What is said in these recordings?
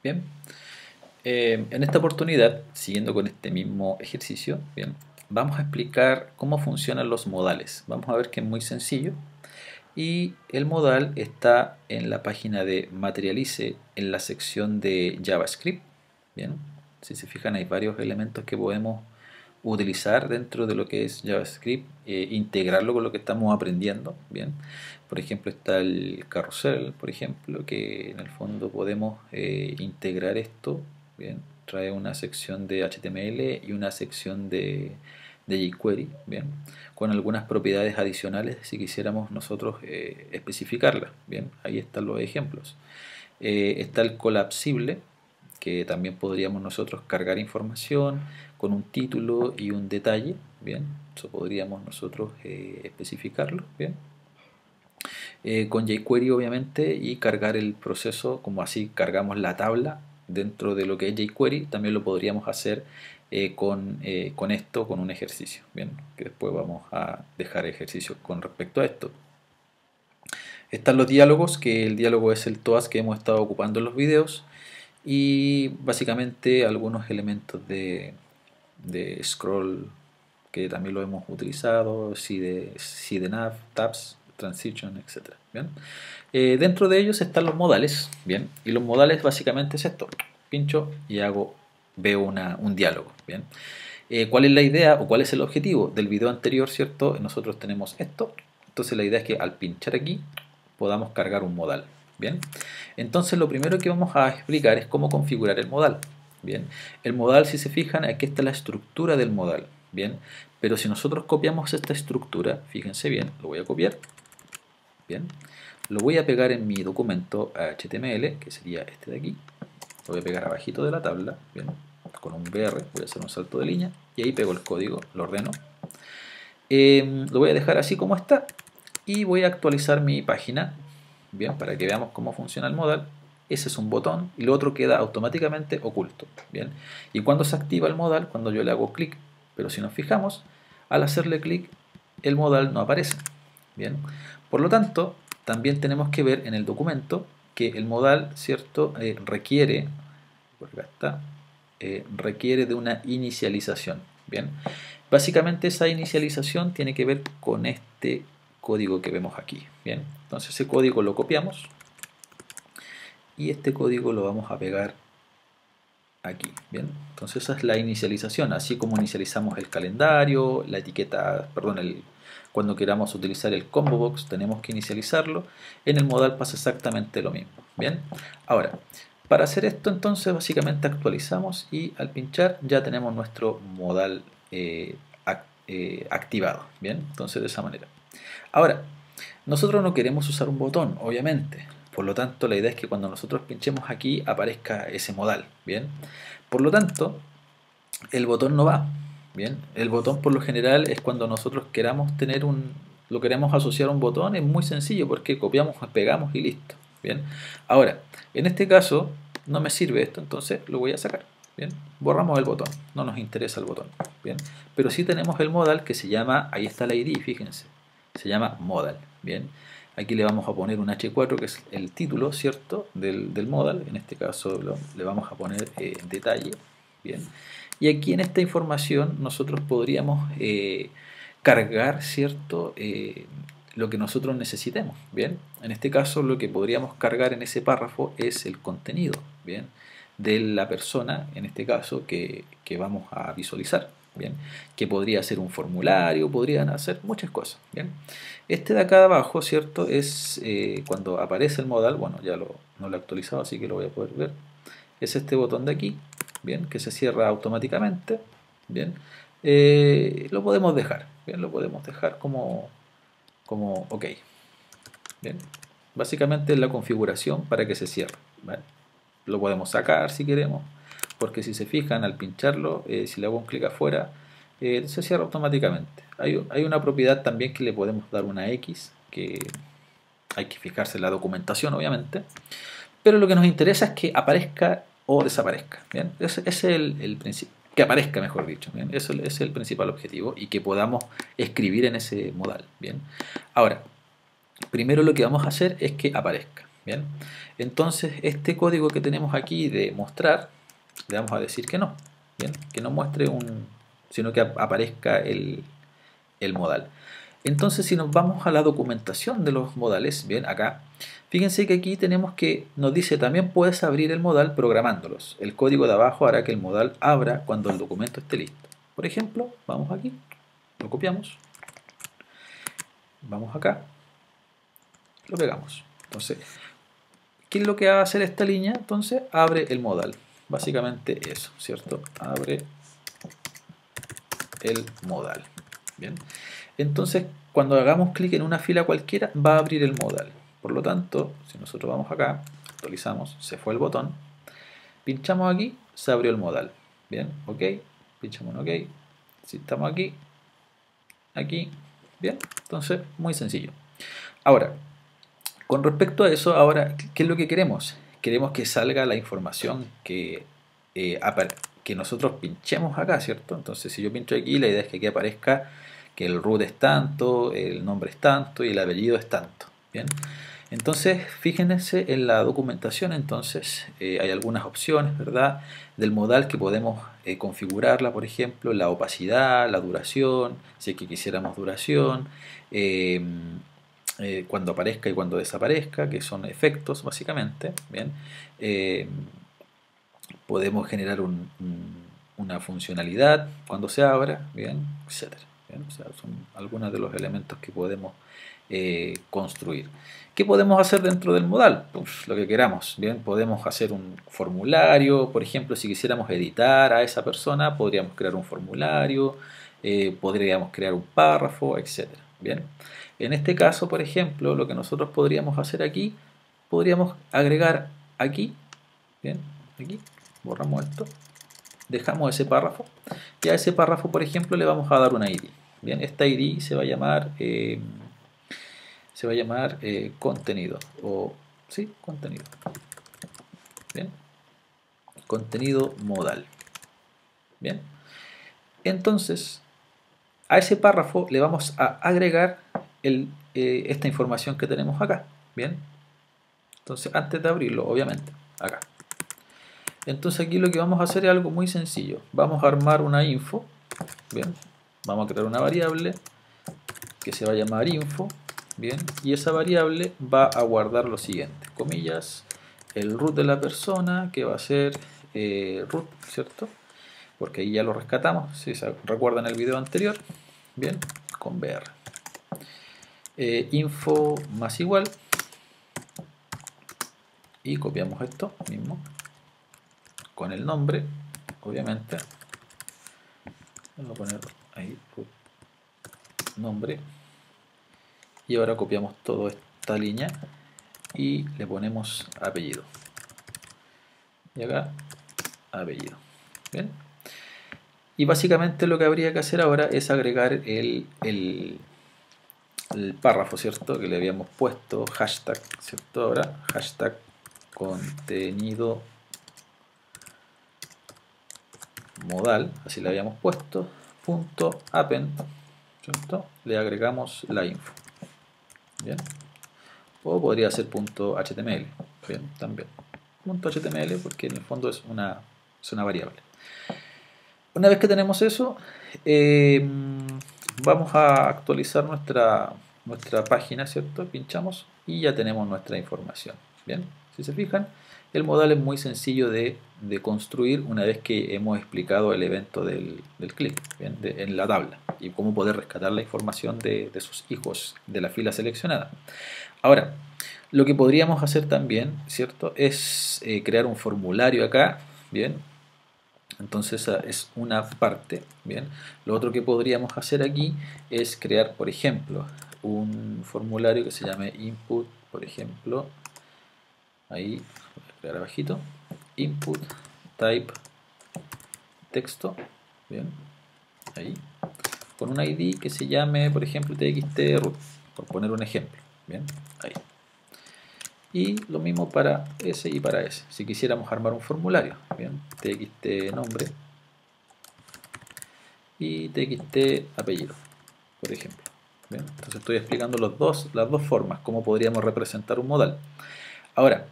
Bien, en esta oportunidad, siguiendo con este mismo ejercicio, bien, vamos a explicar cómo funcionan los modales. Vamos a ver que es muy sencillo y el modal está en la página de Materialize en la sección de JavaScript. Bien, si se fijan hay varios elementos que podemos utilizar dentro de lo que es JavaScript, integrarlo con lo que estamos aprendiendo. Bien, por ejemplo está el carrusel, por ejemplo, que en el fondo podemos integrar esto. Bien, trae una sección de HTML y una sección de jQuery, bien, con algunas propiedades adicionales si quisiéramos nosotros especificarlas. Bien, ahí están los ejemplos. Está el colapsible, que también podríamos nosotros cargar información con un título y un detalle. Bien, eso podríamos nosotros especificarlo. Bien, con jQuery obviamente, y cargar el proceso como así cargamos la tabla dentro de lo que es jQuery. También lo podríamos hacer con esto, con un ejercicio. Bien, que después vamos a dejar ejercicios con respecto a esto. Están los diálogos, que el diálogo es el TOAS que hemos estado ocupando en los videos, y básicamente algunos elementos de scroll que también lo hemos utilizado, nav, tabs, transition, etc. ¿Bien? Dentro de ellos están los modales, ¿bien? Y los modales básicamente es esto: pincho y veo un diálogo. ¿Bien? ¿Cuál es la idea o cuál es el objetivo del video anterior? ¿Cierto? Nosotros tenemos esto, entonces la idea es que al pinchar aquí podamos cargar un modal. Bien, entonces lo primero que vamos a explicar es cómo configurar el modal. Bien, el modal, si se fijan, aquí está la estructura del modal. Bien, pero si nosotros copiamos esta estructura, fíjense bien, lo voy a copiar. Bien, lo voy a pegar en mi documento HTML, que sería este de aquí. Lo voy a pegar abajito de la tabla. Bien, con un BR voy a hacer un salto de línea y ahí pego el código, lo ordeno. Lo voy a dejar así como está y voy a actualizar mi página. Bien, para que veamos cómo funciona el modal. Ese es un botón y lo otro queda automáticamente oculto. Bien, y cuando se activa el modal, cuando yo le hago clic, pero si nos fijamos, al hacerle clic el modal no aparece. Bien, por lo tanto, también tenemos que ver en el documento que el modal, cierto, requiere, por acá está, requiere de una inicialización. Bien, básicamente esa inicialización tiene que ver con este código que vemos aquí. Bien, entonces ese código lo copiamos y este código lo vamos a pegar aquí. Bien, entonces esa es la inicialización, así como inicializamos el calendario, la etiqueta, perdón, cuando queramos utilizar el combo box tenemos que inicializarlo. En el modal pasa exactamente lo mismo. Bien, ahora para hacer esto entonces básicamente actualizamos y al pinchar ya tenemos nuestro modal activado. Bien, entonces de esa manera. Ahora, nosotros no queremos usar un botón, obviamente. Por lo tanto, la idea es que cuando nosotros pinchemos aquí aparezca ese modal. Bien, por lo tanto, el botón no va. Bien, el botón por lo general es cuando nosotros queramos tener lo queremos asociar a un botón, es muy sencillo porque copiamos, pegamos y listo. Bien, ahora, en este caso no me sirve esto, entonces lo voy a sacar. Bien, borramos el botón, no nos interesa el botón. Bien, pero sí tenemos el modal que se llama, ahí está la ID, fíjense, se llama modal. Bien, aquí le vamos a poner un H4 que es el título, ¿cierto?, del modal. En este caso le vamos a poner detalle. Bien, y aquí en esta información nosotros podríamos cargar, ¿cierto?, lo que nosotros necesitemos. Bien, en este caso lo que podríamos cargar en ese párrafo es el contenido, bien, de la persona, en este caso, que vamos a visualizar. Bien, que podría ser un formulario, podrían hacer muchas cosas. Bien, este de acá abajo, ¿cierto?, es cuando aparece el modal. Bueno, ya no lo he actualizado, así que lo voy a poder ver. Es este botón de aquí, bien, que se cierra automáticamente. Bien, lo podemos dejar. Bien, lo podemos dejar como OK. Bien, básicamente es la configuración para que se cierre. ¿Vale? Lo podemos sacar si queremos, porque si se fijan al pincharlo, si le hago un clic afuera, se cierra automáticamente. Hay una propiedad también que le podemos dar una X, que hay que fijarse en la documentación obviamente, pero lo que nos interesa es que aparezca o desaparezca. ¿Bien? Ese es el principio, que aparezca, mejor dicho. ¿Bien? Ese es el principal objetivo y que podamos escribir en ese modal. ¿Bien? Ahora, primero lo que vamos a hacer es que aparezca. Bien, entonces este código que tenemos aquí de mostrar, le vamos a decir que no, bien, que no muestre sino que aparezca el modal. Entonces, si nos vamos a la documentación de los modales, bien, acá, fíjense que aquí tenemos que, nos dice también puedes abrir el modal programándolos. El código de abajo hará que el modal abra cuando el documento esté listo. Por ejemplo, vamos aquí, lo copiamos, vamos acá, lo pegamos. Entonces, ¿qué es lo que va a hacer esta línea? Entonces, abre el modal. Básicamente eso, ¿cierto? Abre el modal. Bien. Entonces, cuando hagamos clic en una fila cualquiera, va a abrir el modal. Por lo tanto, si nosotros vamos acá, actualizamos, se fue el botón, pinchamos aquí, se abrió el modal. Bien, ok, pinchamos en ok. Si estamos aquí, aquí, bien, entonces, muy sencillo. Ahora, con respecto a eso, ahora, ¿qué es lo que queremos? Queremos que salga la información que nosotros pinchemos acá, ¿cierto? Entonces, si yo pincho aquí, la idea es que aquí aparezca que el root es tanto, el nombre es tanto y el apellido es tanto. Bien, entonces fíjense en la documentación. Entonces hay algunas opciones, ¿verdad?, del modal que podemos configurarla. Por ejemplo, la opacidad, la duración, si es que quisiéramos duración, eh, cuando aparezca y cuando desaparezca, que son efectos básicamente. Bien, eh, podemos generar una funcionalidad cuando se abra, bien, etcétera. Bien, o sea, son algunos de los elementos que podemos construir. ¿Qué podemos hacer dentro del modal? Pues lo que queramos. Bien, podemos hacer un formulario, por ejemplo, si quisiéramos editar a esa persona, podríamos crear un formulario, podríamos crear un párrafo, etcétera. Bien, en este caso, por ejemplo, lo que nosotros podríamos hacer aquí, podríamos agregar aquí, bien, aquí, borramos esto, dejamos ese párrafo y a ese párrafo, por ejemplo, le vamos a dar una ID. Bien, esta ID se va a llamar contenido o sí, contenido. Bien, contenido modal. Bien, entonces a ese párrafo le vamos a agregar esta información que tenemos acá. Bien, entonces antes de abrirlo, obviamente, acá. Entonces aquí lo que vamos a hacer es algo muy sencillo. Vamos a armar una info. Bien, vamos a crear una variable que se va a llamar info. Bien, y esa variable va a guardar lo siguiente, comillas, el root de la persona, que va a ser root, ¿cierto? Porque ahí ya lo rescatamos, si se recuerdan el video anterior. Bien, con br. Info más igual, y copiamos esto mismo con el nombre, obviamente. Voy a poner ahí root, nombre, y ahora copiamos toda esta línea y le ponemos apellido, y acá apellido. Bien, y básicamente lo que habría que hacer ahora es agregar el párrafo, ¿cierto?, que le habíamos puesto, hashtag, ¿cierto? Ahora hashtag contenido modal, así le habíamos puesto, punto append, ¿cierto? Le agregamos la info. Bien, o podría ser punto .html, bien, también punto .html, porque en el fondo es una variable. Una vez que tenemos eso, vamos a actualizar nuestra página, ¿cierto? Pinchamos y ya tenemos nuestra información. Bien, si se fijan, el modal es muy sencillo de construir una vez que hemos explicado el evento del clic en la tabla y cómo poder rescatar la información de sus hijos de la fila seleccionada. Ahora, lo que podríamos hacer también, ¿cierto?, es crear un formulario acá, bien. Entonces esa es una parte. Bien, lo otro que podríamos hacer aquí es crear, por ejemplo, un formulario que se llame input, por ejemplo, ahí voy a crear abajito, input type texto, bien, ahí, con un ID que se llame, por ejemplo, txt-root, por poner un ejemplo, bien, ahí. Y lo mismo para ese y para ese, si quisiéramos armar un formulario, bien, txt nombre y txt apellido, por ejemplo. Bien, entonces estoy explicando las dos formas, cómo podríamos representar un modal. Ahora,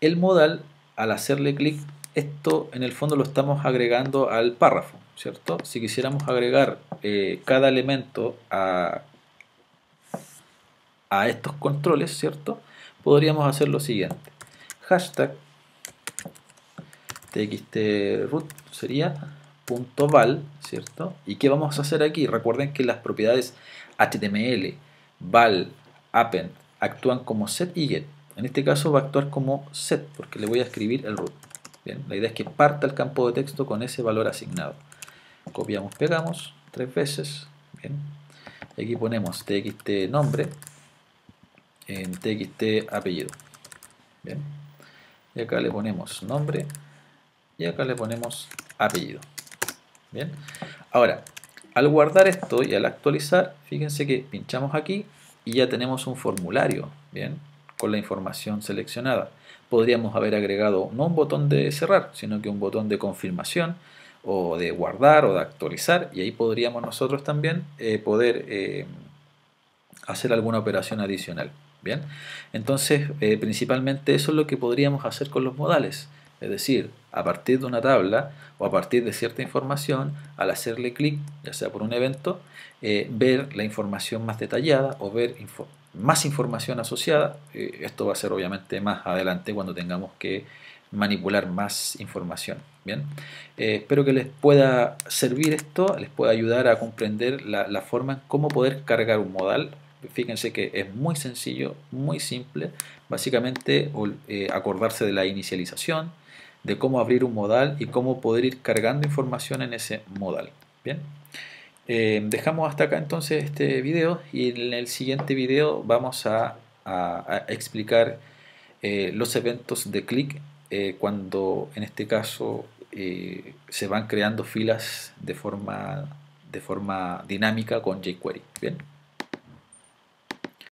el modal, al hacerle clic, esto en el fondo lo estamos agregando al párrafo, ¿cierto? Si quisiéramos agregar cada elemento a estos controles, ¿cierto? Podríamos hacer lo siguiente. Hashtag txtroot sería .val, ¿cierto? ¿Y qué vamos a hacer aquí? Recuerden que las propiedades HTML, val, append actúan como set y get. En este caso va a actuar como set porque le voy a escribir el root. Bien, la idea es que parta el campo de texto con ese valor asignado. Copiamos, pegamos 3 veces. Bien. Y aquí ponemos txt nombre en txt apellido. Bien. Y acá le ponemos nombre y acá le ponemos apellido. Bien. Ahora, al guardar esto y al actualizar, fíjense que pinchamos aquí y ya tenemos un formulario, bien, con la información seleccionada. Podríamos haber agregado no un botón de cerrar, sino que un botón de confirmación o de guardar o de actualizar, y ahí podríamos nosotros también poder hacer alguna operación adicional. Bien, entonces principalmente eso es lo que podríamos hacer con los modales. Es decir, a partir de una tabla o a partir de cierta información, al hacerle clic, ya sea por un evento, ver la información más detallada o ver más información asociada. Esto va a ser obviamente más adelante cuando tengamos que manipular más información. Bien, espero que les pueda servir esto, les pueda ayudar a comprender la forma en cómo poder cargar un modal. Fíjense que es muy sencillo, muy simple. Básicamente acordarse de la inicialización, de cómo abrir un modal y cómo poder ir cargando información en ese modal. Bien, dejamos hasta acá entonces este video y en el siguiente video vamos a explicar los eventos de clic cuando en este caso se van creando filas de forma dinámica con jQuery. Bien.